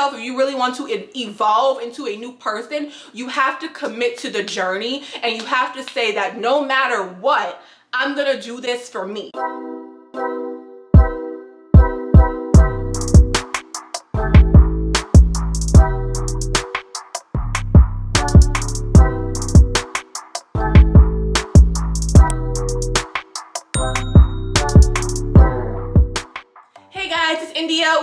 yourself, if you really want to evolve into a new person, you have to commit to the journey, and you have to say that no matter what, I'm gonna do this for me.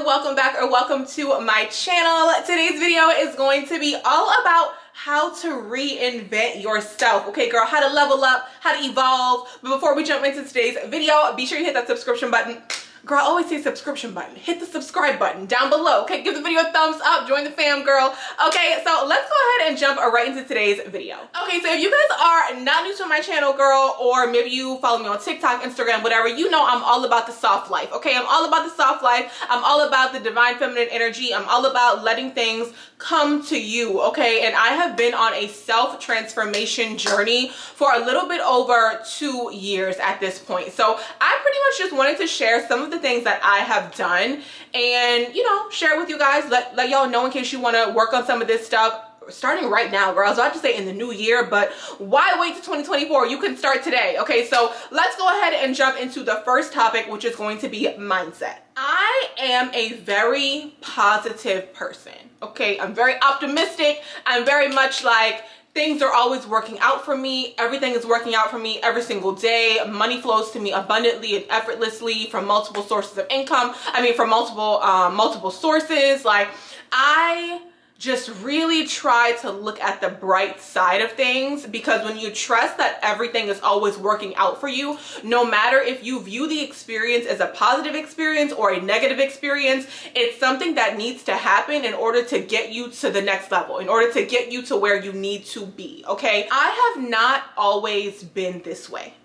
Welcome back, or welcome to my channel. Today's video is going to be all about how to reinvent yourself. Okay, girl, how to level up, how to evolve. But before we jump into today's video, be sure you hit that subscription button. Girl, I always say subscription button. Hit the subscribe button down below. Okay, give the video a thumbs up. Join the fam, girl. Okay, so let's go ahead and jump right into today's video. Okay, so if you guys are not new to my channel, girl, or maybe you follow me on TikTok, Instagram, whatever, you know I'm all about the soft life. Okay, I'm all about the soft life. I'm all about the divine feminine energy. I'm all about letting things come to you. Okay, and I have been on a self-transformation journey for a little bit over 2 years at this point. So I pretty much just wanted to share some of the things that I have done and, you know, share with you guys, let y'all know in case you want to work on some of this stuff starting right now, girl. So I have to say in the new year, but why wait to 2024? You can start today. Okay, so let's go ahead and jump into the first topic, which is going to be mindset. I am a very positive person. Okay, I'm very optimistic. I'm very much like, things are always working out for me. Everything is working out for me every single day. Money flows to me abundantly and effortlessly from multiple sources of income. I mean, from multiple sources. Like, I just really try to look at the bright side of things, because when you trust that everything is always working out for you, no matter if you view the experience as a positive experience or a negative experience, it's something that needs to happen in order to get you to the next level, in order to get you to where you need to be. Okay, I have not always been this way.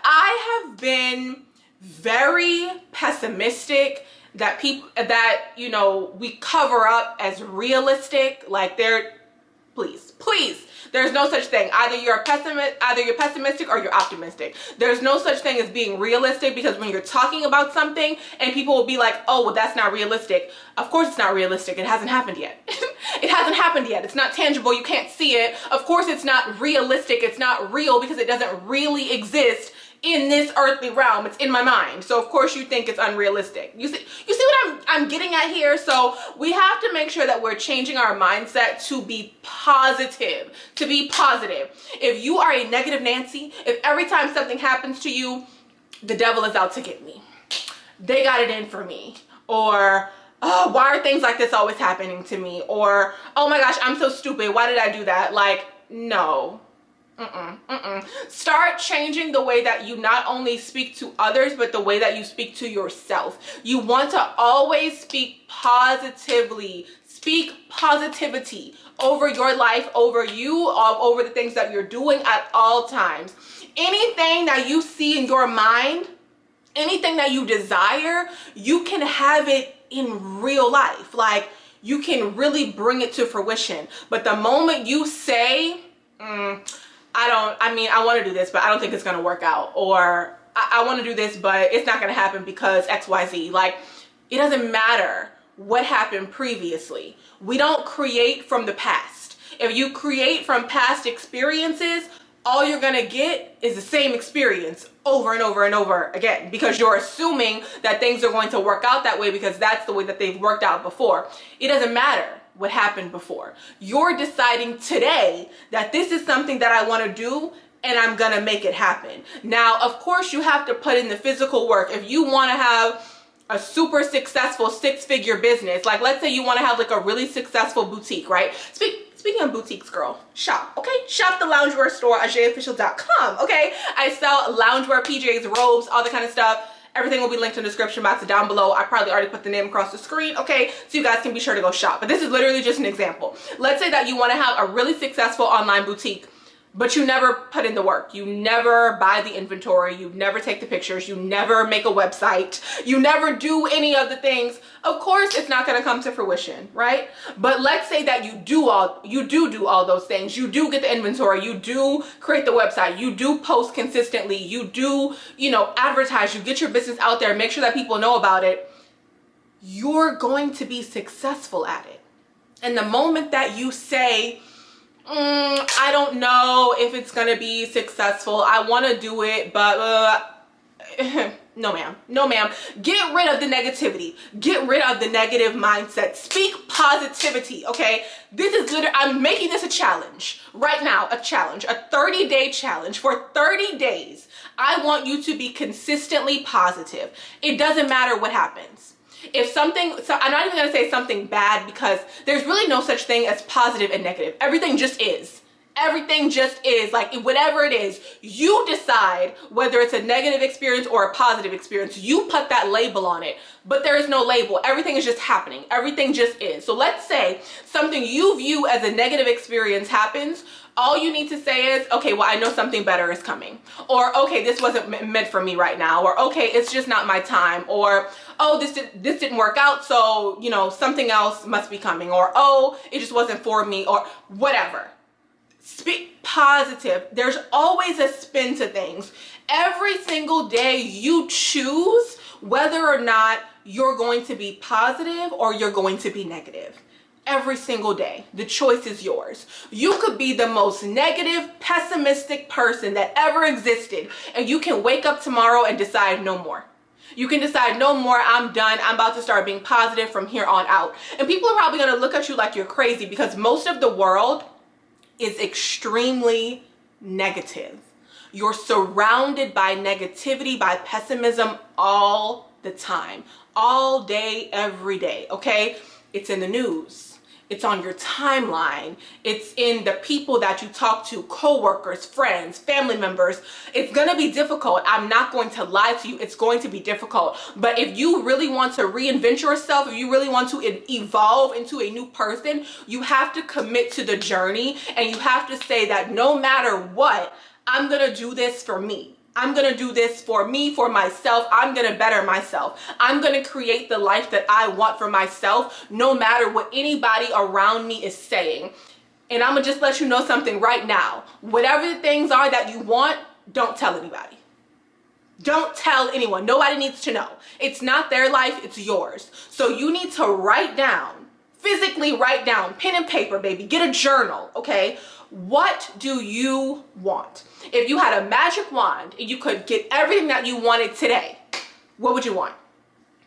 I have been very pessimistic, that you know, we cover up as realistic. Like, please, there's no such thing. Either you're pessimistic or you're optimistic. There's no such thing as being realistic, because when you're talking about something and people will be like, oh, well, that's not realistic. Of course it's not realistic. It hasn't happened yet. It hasn't happened yet. It's not tangible. You can't see it. Of course it's not realistic. It's not real because it doesn't really exist in this earthly realm. It's in my mind. So of course you think it's unrealistic. You see what I'm getting at here? So we have to make sure that we're changing our mindset to be positive, If you are a negative Nancy, if every time something happens to you, the devil is out to get me, they got it in for me, or oh, why are things like this always happening to me, or oh my gosh, I'm so stupid, why did I do that? Like, no. Start changing the way that you not only speak to others, but the way that you speak to yourself. You want to always speak positively. Speak positivity over your life, over you, over the things that you're doing at all times. Anything that you see in your mind, anything that you desire, you can have it in real life. Like, you can really bring it to fruition. But the moment you say, I want to do this, but I don't think it's going to work out, or I want to do this, but it's not going to happen because XYZ. Like, it doesn't matter what happened previously. We don't create from the past. If you create from past experiences, all you're going to get is the same experience over and over and over again, because you're assuming that things are going to work out that way because that's the way that they've worked out before. It doesn't matter what happened before. You're deciding today that this is something that I want to do, and I'm gonna make it happen. Now, of course, you have to put in the physical work. If you want to have a super successful 6-figure business, like let's say you want to have like a really successful boutique, right? Speaking of boutiques, girl, shop, okay? Shop the loungewear store at jayofficial.com, okay? I sell loungewear, PJs, robes, all that kind of stuff. Everything will be linked in the description box down below. I probably already put the name across the screen, okay? So you guys can be sure to go shop. But this is literally just an example. Let's say that you want to have a really successful online boutique. but you never put in the work. You never buy the inventory. You never take the pictures. You never make a website. You never do any of the things. Of course, it's not going to come to fruition, right? But let's say that you do all those things. You do get the inventory. You do create the website. You do post consistently. You do, advertise. You get your business out there. Make sure that people know about it. you're going to be successful at it. And the moment that you say, I don't know if it's gonna be successful, I want to do it, but no ma'am, no ma'am. Get rid of the negativity, get rid of the negative mindset, speak positivity. Okay, this is literally, I'm making this a challenge right now, a challenge, a 30-day challenge. For 30 days I want you to be consistently positive. It doesn't matter what happens. If something, so I'm not even going to say something bad, because there's really no such thing as positive and negative. Everything just is. Everything just is. Like, whatever it is, you decide whether it's a negative experience or a positive experience. You put that label on it, but there is no label. Everything is just happening. Everything just is. So let's say something you view as a negative experience happens. All you need to say is, okay, well, I know something better is coming. Or, okay, this wasn't meant for me right now. Or, okay, it's just not my time. Or, oh, this didn't work out, so, you know, something else must be coming. Or, oh, it just wasn't for me, or whatever. Speak positive. There's always a spin to things. Every single day you choose whether or not you're going to be positive or you're going to be negative. Every single day, the choice is yours. You could be the most negative, pessimistic person that ever existed, and you can wake up tomorrow and decide no more. You can decide no more, I'm done, I'm about to start being positive from here on out. And people are probably going to look at you like you're crazy, because most of the world is extremely negative. You're surrounded by negativity, by pessimism all the time, all day, every day. Okay, it's in the news, it's on your timeline, it's in the people that you talk to, co-workers, friends, family members. It's gonna be difficult. I'm not going to lie to you, it's going to be difficult. But if you really want to reinvent yourself, if you really want to evolve into a new person, you have to commit to the journey, and you have to say that no matter what, I'm gonna do this for me. I'm gonna do this for me, for myself. I'm gonna better myself. I'm gonna create the life that I want for myself, no matter what anybody around me is saying. And I'm gonna just let you know something right now. Whatever the things are that you want, don't tell anybody. Don't tell anyone. Nobody needs to know. It's not their life, it's yours. So you need to write down, physically write down, pen and paper, baby. Get a journal, okay? What do you want? If you had a magic wand and you could get everything that you wanted today, what would you want?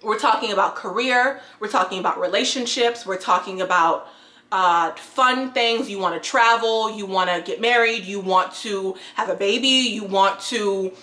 We're talking about career, we're talking about relationships, we're talking about fun things. You want to travel, you want to get married, you want to have a baby, you want to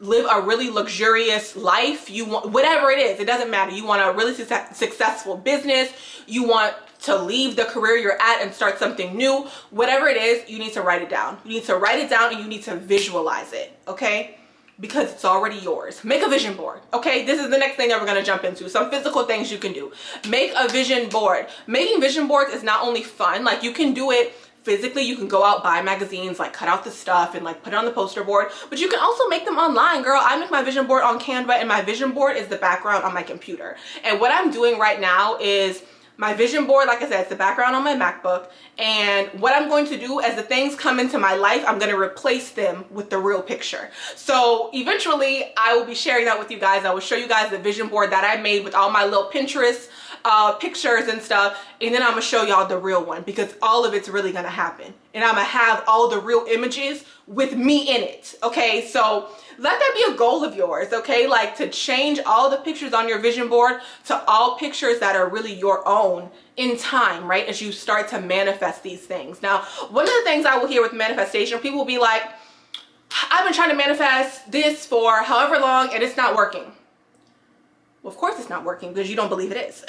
live a really luxurious life, you want whatever it is, it doesn't matter. You want a really successful business, you want to leave the career you're at and start something new. Whatever it is, you need to write it down. You need to write it down, and you need to visualize it, okay? Because it's already yours. Make a vision board, okay? This is the next thing that we're gonna jump into. Some physical things you can do. Make a vision board. Making vision boards is not only fun, like you can do it physically. You can go out, buy magazines, like cut out the stuff and like put it on the poster board, but you can also make them online, girl. I make my vision board on Canva, and my vision board is the background on my computer. And what I'm doing right now is my vision board, like I said, it's the background on my MacBook. And what I'm going to do as the things come into my life, I'm going to replace them with the real picture. So eventually I will be sharing that with you guys. I will show you guys the vision board that I made with all my little Pinterest pictures and stuff. And then I'm going to show y'all the real one, because all of it's really going to happen. And I'm going to have all the real images with me in it. Okay, so let that be a goal of yours, okay? Like to change all the pictures on your vision board to all pictures that are really your own in time, right? As you start to manifest these things. Now, one of the things I will hear with manifestation, people will be like, I've been trying to manifest this for however long and it's not working. Well, of course it's not working, because you don't believe it is.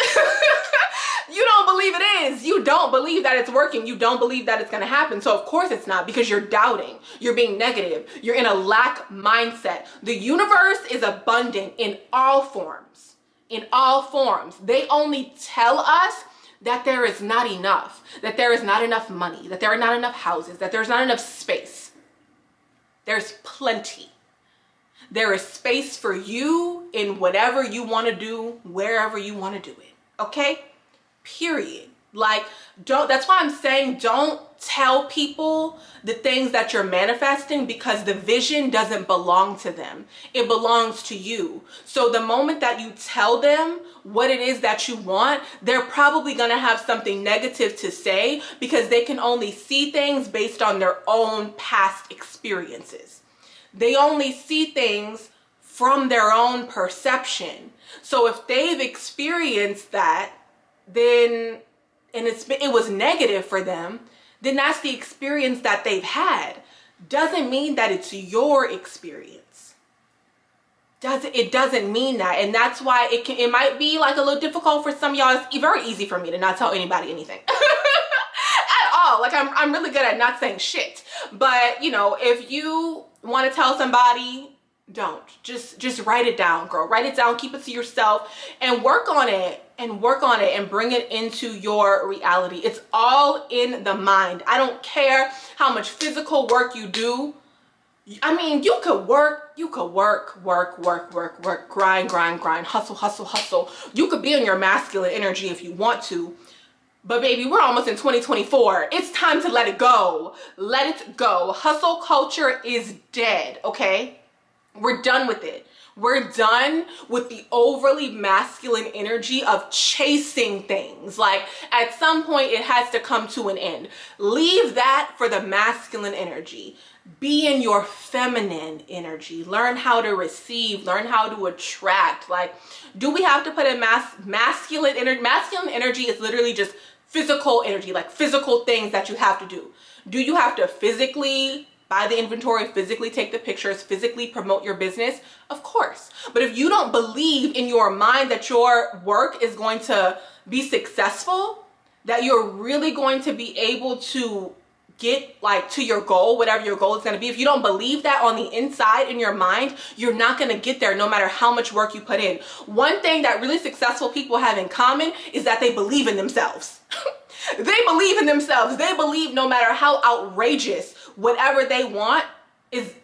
You don't believe it is. You don't believe that it's working. You don't believe that it's going to happen. So of course it's not, because you're doubting. You're being negative. You're in a lack mindset. The universe is abundant in all forms. In all forms. They only tell us that there is not enough, that there is not enough money, that there are not enough houses, that there's not enough space. There's plenty. There is space for you in whatever you want to do, wherever you want to do it. Okay? Period. Like, that's why I'm saying don't tell people the things that you're manifesting because the vision doesn't belong to them. It belongs to you. So the moment that you tell them what it is that you want, they're probably going to have something negative to say because they can only see things based on their own past experiences. They only see things from their own perception. So if they've experienced that, then, and it was negative for them, then that's the experience that they've had. Doesn't mean that it's your experience. It doesn't mean that. And that's why it might be like a little difficult for some of y'all. It's very easy for me to not tell anybody anything. At all. Like I'm really good at not saying shit. But you know, if you want to tell somebody, don't. Just write it down, girl. Write it down, keep it to yourself, and work on it and bring it into your reality. It's all in the mind. I don't care how much physical work you do. I mean, you could work, grind, hustle. You could be in your masculine energy if you want to. But baby, we're almost in 2024. It's time to let it go. Let it go. Hustle culture is dead, okay? We're done with it. We're done with the overly masculine energy of chasing things. Like at some point it has to come to an end. Leave that for the masculine energy. Be in your feminine energy. Learn how to receive, learn how to attract. Like, do we have to put in masculine energy? Masculine energy is literally just physical energy, like physical things that you have to do. Do you have to physically buy the inventory, physically take the pictures, physically promote your business? Of course. But if you don't believe in your mind that your work is going to be successful, that you're really going to be able to get like to your goal, whatever your goal is going to be, if you don't believe that on the inside in your mind, you're not going to get there no matter how much work you put in. One thing that really successful people have in common is that they believe in themselves. They believe in themselves. They believe no matter how outrageous whatever they want is,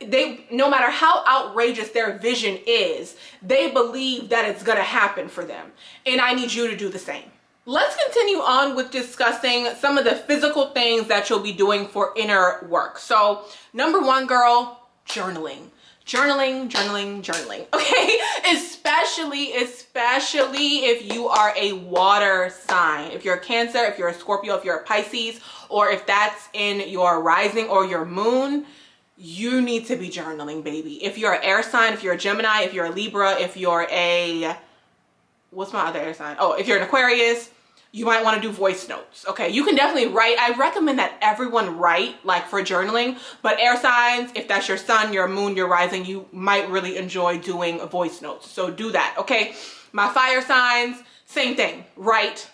no matter how outrageous their vision is, they believe that it's going to happen for them. And I need you to do the same. Let's continue on with discussing some of the physical things that you'll be doing for inner work. So number one, girl, journaling. Journaling, okay? Especially if you are a water sign. If you're a Cancer, if you're a Scorpio, if you're a Pisces, or if that's in your rising or your moon, you need to be journaling, baby. If you're an air sign, if you're a Gemini, if you're a Libra, if you're a, what's my other air sign? Oh, if you're an Aquarius, you might want to do voice notes. Okay, you can definitely write. I recommend that everyone write, like for journaling, but air signs, if that's your sun, your moon, your rising, you might really enjoy doing voice notes. So do that, okay? My fire signs, same thing, write.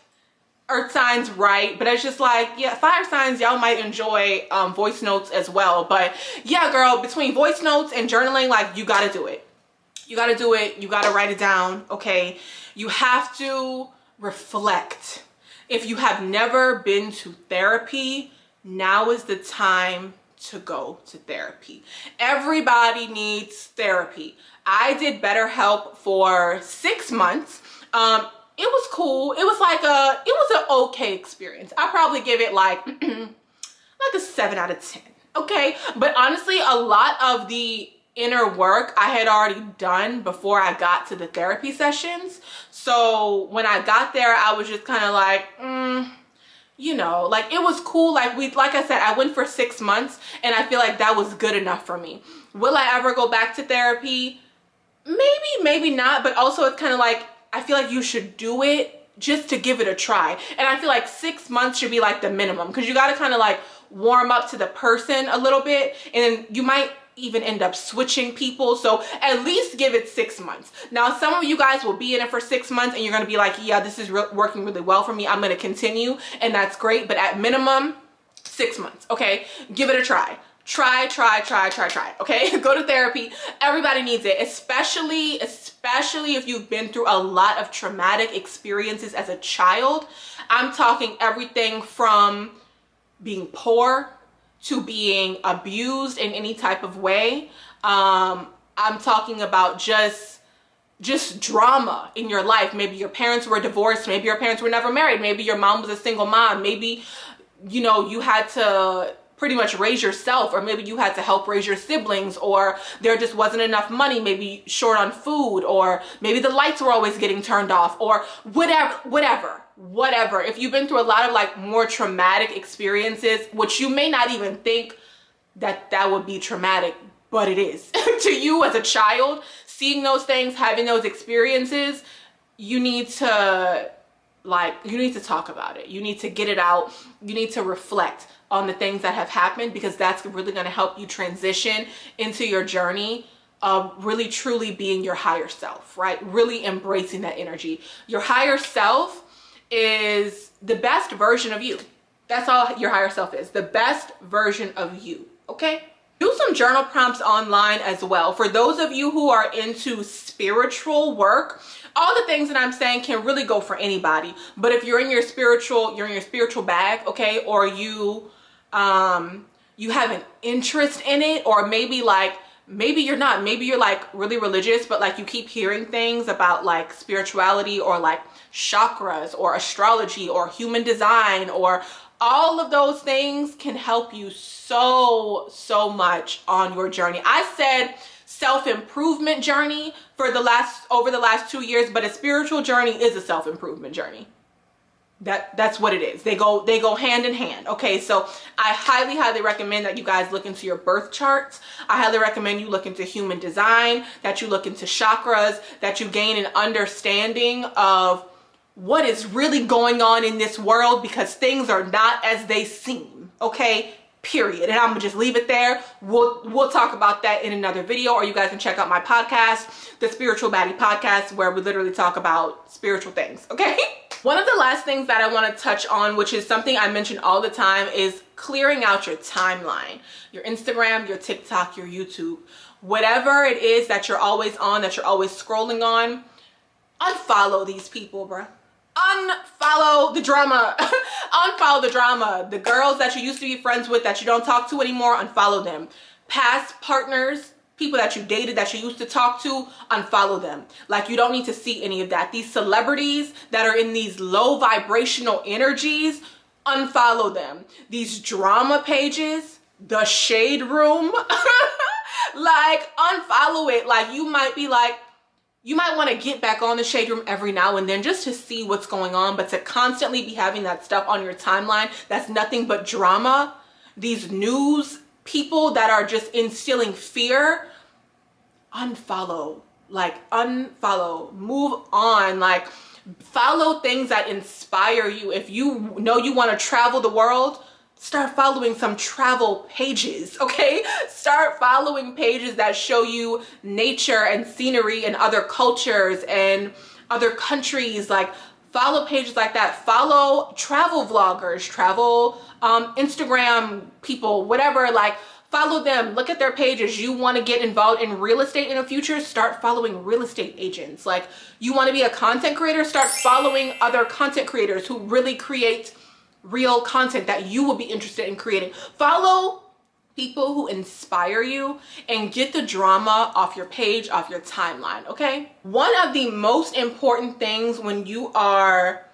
Earth signs, write. But it's just like, yeah, fire signs, y'all might enjoy voice notes as well. But yeah, girl, between voice notes and journaling, like, you gotta do it. You gotta do it. You gotta write it down, okay? You have to reflect. If you have never been to therapy, now is the time to go to therapy. Everybody needs therapy. I did BetterHelp for 6 months. It was cool. It was an okay experience. I probably give it like a 7 out of 10. Okay. But honestly, a lot of the inner work I had already done before I got to the therapy sessions. So when I got there, I was just kind of like, you know, like it was cool. Like I said, I went for 6 months and I feel like that was good enough for me. Will I ever go back to therapy? Maybe, maybe not. But also it's kind of like, I feel like you should do it just to give it a try. And I feel like 6 months should be like the minimum, because you got to kind of like warm up to the person a little bit, and then you might even end up switching people. So at least give it 6 months. Now, some of you guys will be in it for 6 months and you're going to be like, yeah, this is working really well for me, I'm going to continue, and that's great. But at minimum, 6 months. Okay, give it a try. Try, okay? Go to therapy. Everybody needs it, especially if you've been through a lot of traumatic experiences as a child. I'm talking everything from being poor to being abused in any type of way. I'm talking about just drama in your life. Maybe your parents were divorced, maybe your parents were never married, maybe your mom was a single mom, maybe you know, you had to pretty much raise yourself, or maybe you had to help raise your siblings, or there just wasn't enough money, maybe short on food, or maybe the lights were always getting turned off, or whatever. If you've been through a lot of like more traumatic experiences, which you may not even think that would be traumatic, but it is to you as a child, seeing those things, having those experiences, you need to talk about it. You need to get it out. You need to reflect on the things that have happened, because that's really going to help you transition into your journey of really truly being your higher self, right? Really embracing that energy. Your higher self is the best version of you. That's all your higher self is, the best version of you, okay? Do some journal prompts online as well. For those of you who are into spiritual work, all the things that I'm saying can really go for anybody. But if you're in your spiritual bag, okay, or you have an interest in it, or maybe you're not, maybe you're like really religious, but like you keep hearing things about like spirituality, or like chakras, or astrology, or human design, or all of those things can help you so much on your journey. I said self-improvement journey over the last 2 years, but a spiritual journey is a self-improvement journey. That's what it is. They go hand in hand. Okay, so I highly recommend that you guys look into your birth charts. I highly recommend you look into human design, that you look into chakras, that you gain an understanding of what is really going on in this world, because things are not as they seem. Okay, period. And I'm gonna just leave it there. We'll talk about that in another video, or you guys can check out my podcast, the Spiritual Baddie Podcast, where we literally talk about spiritual things. Okay. One of the last things that I want to touch on, which is something I mention all the time, is clearing out your timeline, your Instagram, your TikTok, your YouTube, whatever it is that you're always on, that you're always scrolling on. Unfollow these people, bruh. Unfollow the drama. Unfollow the drama. The girls that you used to be friends with that you don't talk to anymore, unfollow them. Past partners, people that you dated that you used to talk to, unfollow them. Like, you don't need to see any of that. These celebrities that are in these low vibrational energies, unfollow them. These drama pages, the shade room, like, unfollow it. Like, you might want to get back on the shade room every now and then just to see what's going on, but to constantly be having that stuff on your timeline that's nothing but drama, these news people that are just instilling fear, unfollow. Like, unfollow, move on. Like, follow things that inspire you. If you know you want to travel the world, start following some travel pages, okay? Start following pages that show you nature and scenery and other cultures and other countries. Like, follow pages like that. Follow travel vloggers, travel Instagram people, whatever. Like, follow them, look at their pages. You want to get involved in real estate in the future, start following real estate agents. Like, you want to be a content creator, start following other content creators who really create real content that you will be interested in creating. Follow people who inspire you and get the drama off your page, off your timeline, okay? One of the most important things when you are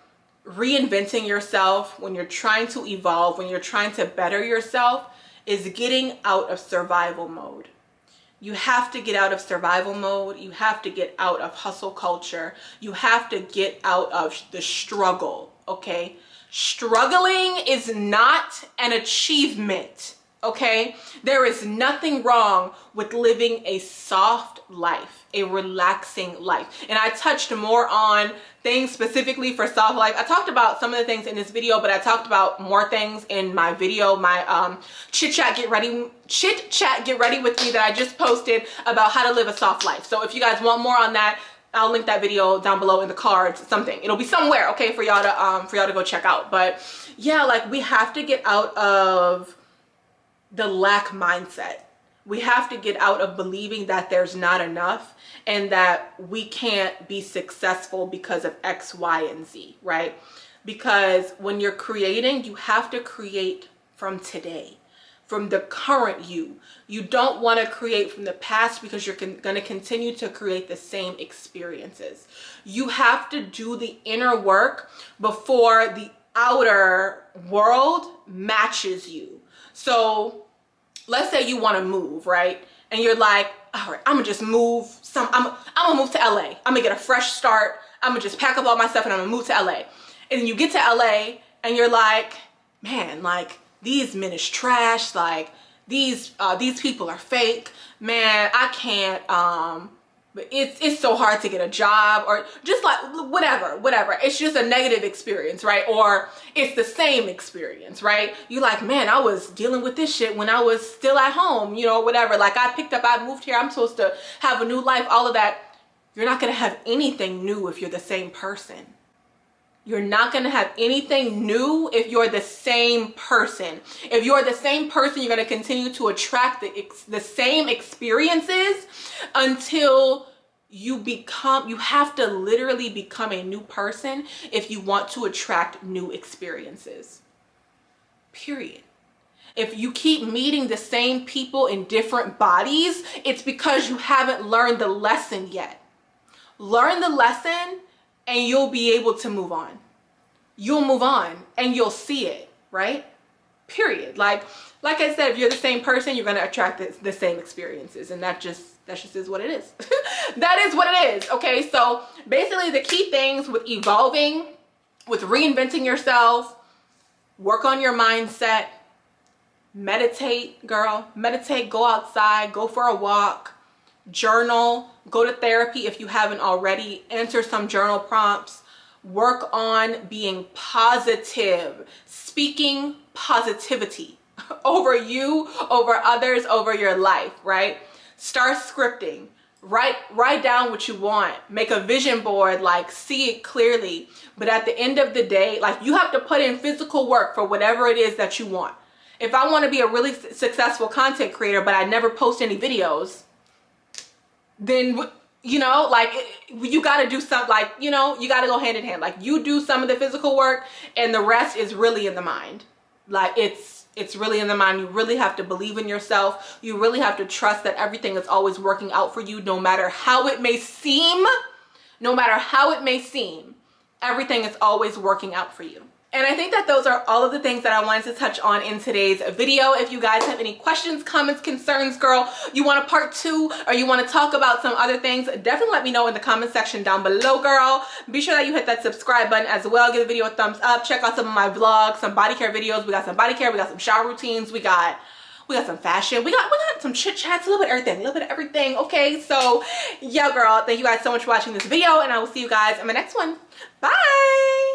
reinventing yourself, when you're trying to evolve, when you're trying to better yourself, is getting out of survival mode. You have to get out of survival mode. You have to get out of hustle culture. You have to get out of the struggle, okay? Struggling is not an achievement, okay? There is nothing wrong with living a soft life, a relaxing life. And I touched more on things specifically for soft life. I talked about some of the things in this video, but I talked about more things in my video, my chit chat get ready with me that I just posted about how to live a soft life. So if you guys want more on that, I'll link that video down below in the cards, something. It'll be somewhere, okay, for y'all to go check out. But yeah, like, we have to get out of the lack mindset. We have to get out of believing that there's not enough and that we can't be successful because of X, Y, and Z, right? Because when you're creating, you have to create from today, from the current you. You don't want to create from the past because you're going to continue to create the same experiences. You have to do the inner work before the outer world matches you. So let's say you want to move, right? And you're like, all right, I'm gonna just move I'm gonna move to LA. I'm gonna get a fresh start. I'm gonna just pack up all my stuff and I'm gonna move to LA. And then you get to LA and you're like, man, like these men is trash. Like these people are fake. Man, I can't, but it's so hard to get a job, or just like whatever. It's just a negative experience, right? Or it's the same experience, right? You like, man, I was dealing with this shit when I was still at home, you know, whatever. Like I moved here. I'm supposed to have a new life, all of that. You're not going to have anything new if you're the same person. You're not going to have anything new if you're the same person. If you're the same person, you're going to continue to attract the same experiences until you have to literally become a new person if you want to attract new experiences. Period. If you keep meeting the same people in different bodies, it's because you haven't learned the lesson yet. Learn the lesson and you'll be able to move on. You'll move on and you'll see it, right? Period. Like I said, if you're the same person, you're going to attract the same experiences, and that just is what it is. That is what it is. Okay. So basically the key things with evolving, with reinventing yourself, work on your mindset, meditate, girl, meditate, go outside, go for a walk, journal, go to therapy if you haven't already, answer some journal prompts, work on being positive, speaking positivity over you, over others, over your life, right? Start scripting, write down what you want, make a vision board, like see it clearly. But at the end of the day, like you have to put in physical work for whatever it is that you want. If I want to be a really successful content creator, but I never post any videos, then, you know, like you got to do something, like, you know, you got to go hand in hand. Like you do some of the physical work and the rest is really in the mind. Like it's really in the mind. You really have to believe in yourself. You really have to trust that everything is always working out for you, no matter how it may seem. No matter how it may seem, everything is always working out for you. And I think that those are all of the things that I wanted to touch on in today's video. If you guys have any questions, comments, concerns, girl, you want a part 2, or you want to talk about some other things, definitely let me know in the comment section down below, girl. Be sure that you hit that subscribe button as well. Give the video a thumbs up. Check out some of my vlogs, some body care videos. We got some body care. We got some shower routines. We got some fashion. We got some chit chats, a little bit of everything. Okay, so yeah, girl, thank you guys so much for watching this video, and I will see you guys in my next one. Bye.